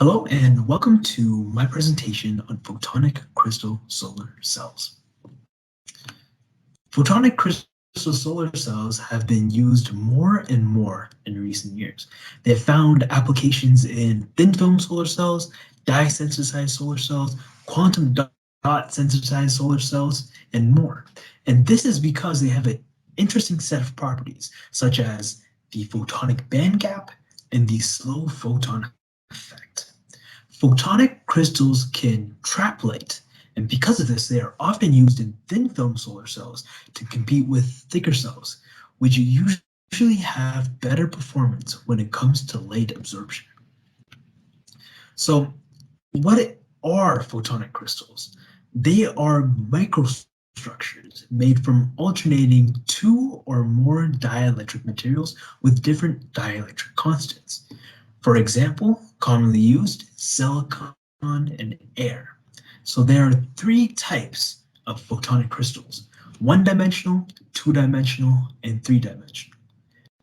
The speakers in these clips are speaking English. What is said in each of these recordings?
Hello and welcome to my presentation on photonic crystal solar cells. Photonic crystal solar cells have been used more and more in recent years. They have found applications in thin film solar cells, dye-sensitized solar cells, quantum dot sensitized solar cells, and more. And this is because they have an interesting set of properties, such as the photonic band gap and the slow photon effect. Photonic crystals can trap light, and because of this, they are often used in thin film solar cells to compete with thicker cells, which usually have better performance when it comes to light absorption. So, what are photonic crystals? They are microstructures made from alternating two or more dielectric materials with different dielectric constants. For example, commonly used, silicon and air. So there are three types of photonic crystals: one-dimensional, two-dimensional, and three-dimensional.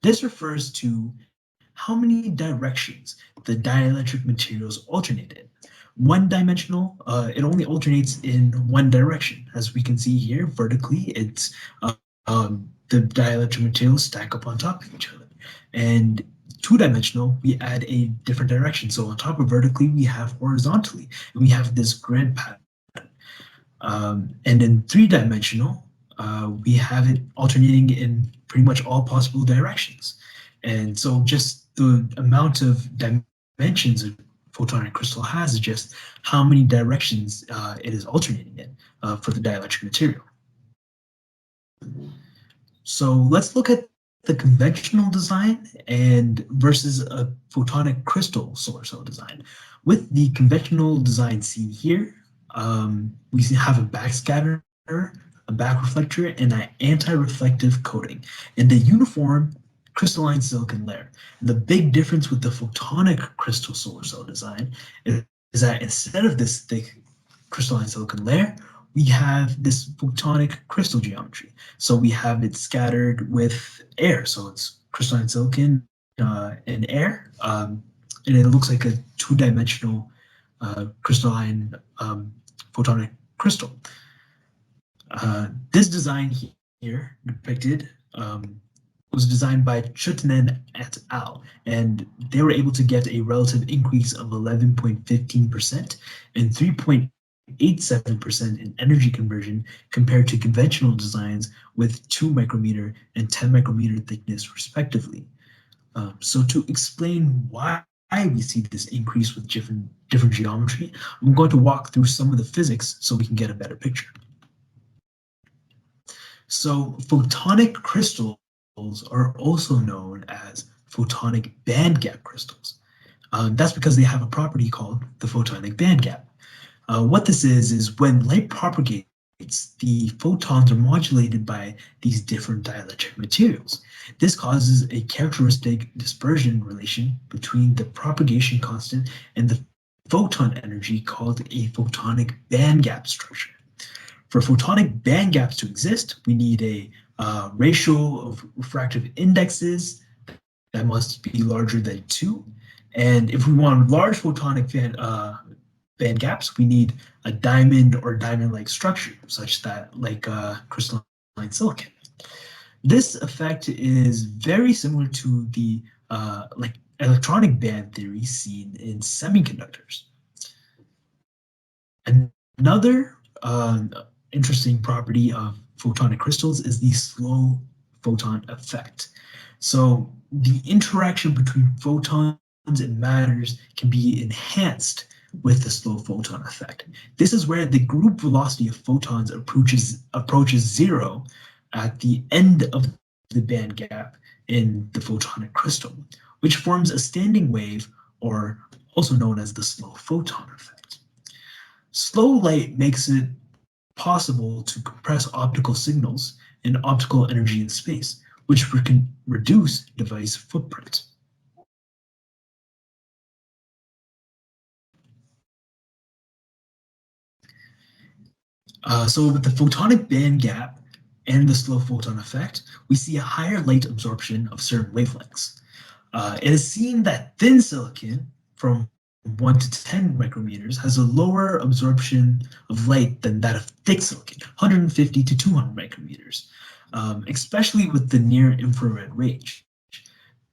This refers to how many directions the dielectric materials alternate in. One-dimensional, it only alternates in one direction. As we can see here, vertically, it's the dielectric materials stack up on top of each other. And two-dimensional, we add a different direction. So on top of vertically, we have horizontally, and we have this grid pattern. And in three-dimensional, we have it alternating in pretty much all possible directions. And so just the amount of dimensions a photonic crystal has is just how many directions it is alternating in for the dielectric material. So let's look at the conventional design and versus a photonic crystal solar cell design. With the conventional design seen here, we have a backscatter, a back reflector, and an anti-reflective coating, and a uniform crystalline silicon layer. And the big difference with the photonic crystal solar cell design is that instead of this thick crystalline silicon layer, we have this photonic crystal geometry. So we have it scattered with air. So it's crystalline silicon and air. And it looks like a two-dimensional crystalline photonic crystal. This design here depicted was designed by Chutinan et al. And they were able to get a relative increase of 11.15% and 3.87% in energy conversion compared to conventional designs with 2 micrometer and 10 micrometer thickness respectively. So to explain why we see this increase with different geometry, I'm going to walk through some of the physics so we can get a better picture. So photonic crystals are also known as photonic band gap crystals. That's because they have a property called the photonic band gap. What this is when light propagates, the photons are modulated by these different dielectric materials. This causes a characteristic dispersion relation between the propagation constant and the photon energy called a photonic band gap structure. For photonic band gaps to exist, we need a ratio of refractive indexes that must be larger than 2. And if we want large photonic band gaps, we need a diamond or diamond-like structure, such that like crystalline silicon. This effect is very similar to the like electronic band theory seen in semiconductors. Another interesting property of photonic crystals is the slow photon effect. So the interaction between photons and matters can be enhanced with the slow photon effect. This is where the group velocity of photons approaches 0 at the end of the band gap in the photonic crystal, which forms a standing wave, or also known as the slow photon effect. Slow light makes it possible to compress optical signals and optical energy in space, which can reduce device footprint. So with the photonic band gap and the slow photon effect, we see a higher light absorption of certain wavelengths. It is seen that thin silicon from 1 to 10 micrometers has a lower absorption of light than that of thick silicon, 150 to 200 micrometers, especially with the near infrared range.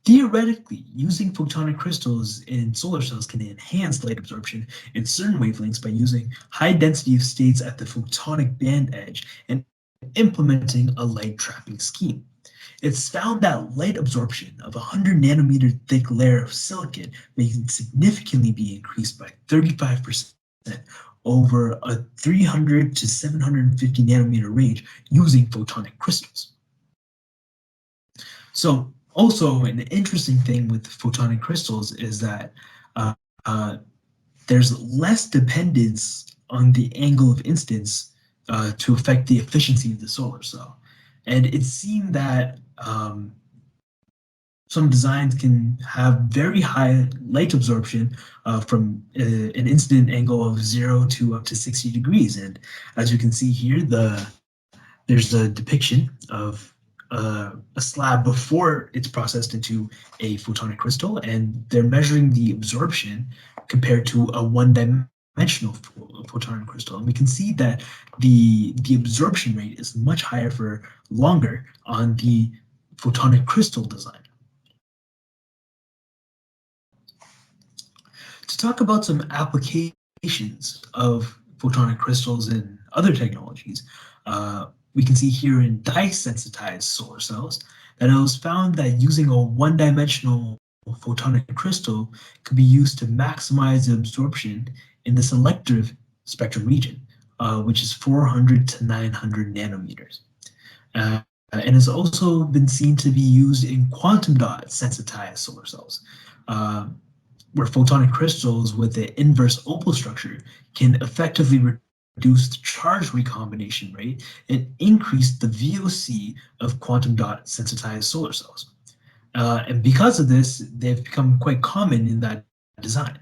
Theoretically, using photonic crystals in solar cells can enhance light absorption in certain wavelengths by using high density of states at the photonic band edge and implementing a light trapping scheme. It's found that light absorption of a 100 nanometer thick layer of silicon may significantly be increased by 35% over a 300 to 750 nanometer range using photonic crystals. So also an interesting thing with photonic crystals is that uh, uh, there's less dependence on the angle of incidence to affect the efficiency of the solar cell. And it seemed that some designs can have very high light absorption from an incident angle of 0 to up to 60 degrees. And as you can see here, there's a depiction of a slab before it's processed into a photonic crystal, and they're measuring the absorption compared to a one-dimensional photonic crystal. And we can see that the absorption rate is much higher for longer on the photonic crystal design. To talk about some applications of photonic crystals in other technologies, we can see here in dye-sensitized solar cells that it was found that using a one-dimensional photonic crystal could be used to maximize the absorption in the selective spectrum region, which is 400 to 900 nanometers. And has also been seen to be used in quantum dot sensitized solar cells, where photonic crystals with the inverse opal structure can effectively reduce the charge recombination rate and increase the VOC of quantum dot sensitized solar cells. And because of this, they've become quite common in that design.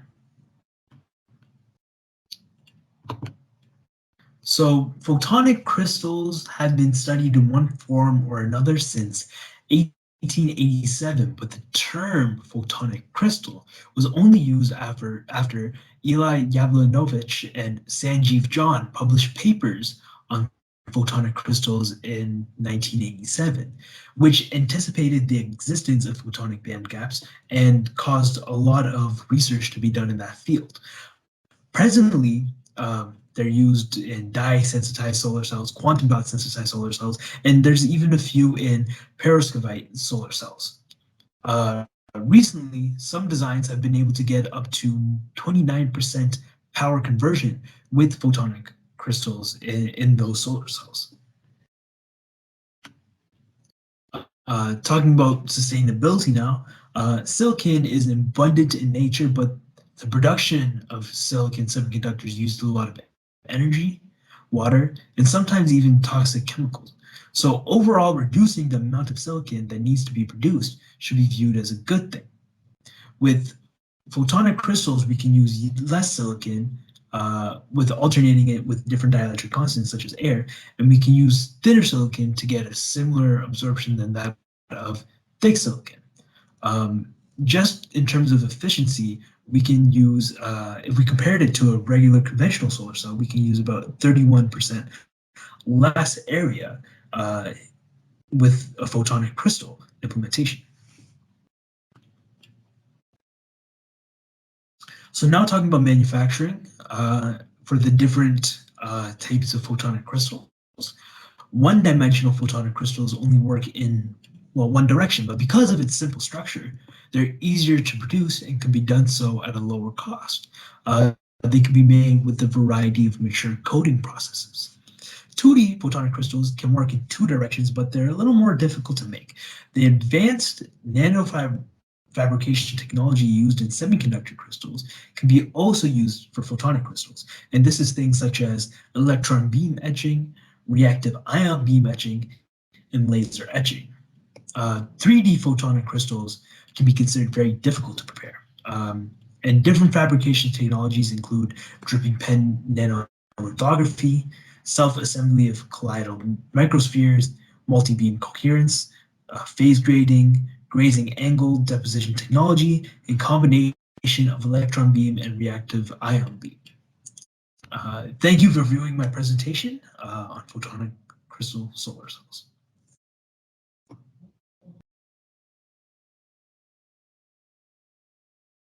So photonic crystals have been studied in one form or another since 1887, but the term photonic crystal was only used after Eli Yablonovich and Sanjeev John published papers on photonic crystals in 1987, which anticipated the existence of photonic band gaps and caused a lot of research to be done in that field. Presently, they're used in dye-sensitized solar cells, quantum dot sensitized solar cells, and there's even a few in perovskite solar cells. Recently, some designs have been able to get up to 29% power conversion with photonic crystals in those solar cells. Talking about sustainability now, silicon is abundant in nature, but the production of silicon semiconductors uses a lot of energy, water, and sometimes even toxic chemicals. So overall, reducing the amount of silicon that needs to be produced should be viewed as a good thing. With photonic crystals, we can use less silicon with alternating it with different dielectric constants such as air, and we can use thinner silicon to get a similar absorption than that of thick silicon. Just in terms of efficiency, we can use, if we compared it to a regular conventional solar cell, we can use about 31% less area with a photonic crystal implementation. So now talking about manufacturing for the different types of photonic crystals. One-dimensional photonic crystals only work in, well, one direction, but because of its simple structure, they're easier to produce and can be done so at a lower cost. They can be made with a variety of mature coating processes. 2D photonic crystals can work in two directions, but they're a little more difficult to make. The advanced nanofabrication technology used in semiconductor crystals can be also used for photonic crystals. And this is things such as electron beam etching, reactive ion beam etching, and laser etching. 3D photonic crystals can be considered very difficult to prepare. And different fabrication technologies include dripping pen nanolithography, self-assembly of colloidal microspheres, multi-beam coherence, phase grading, grazing angle deposition technology, and combination of electron beam and reactive ion beam. Thank you for viewing my presentation on photonic crystal solar cells.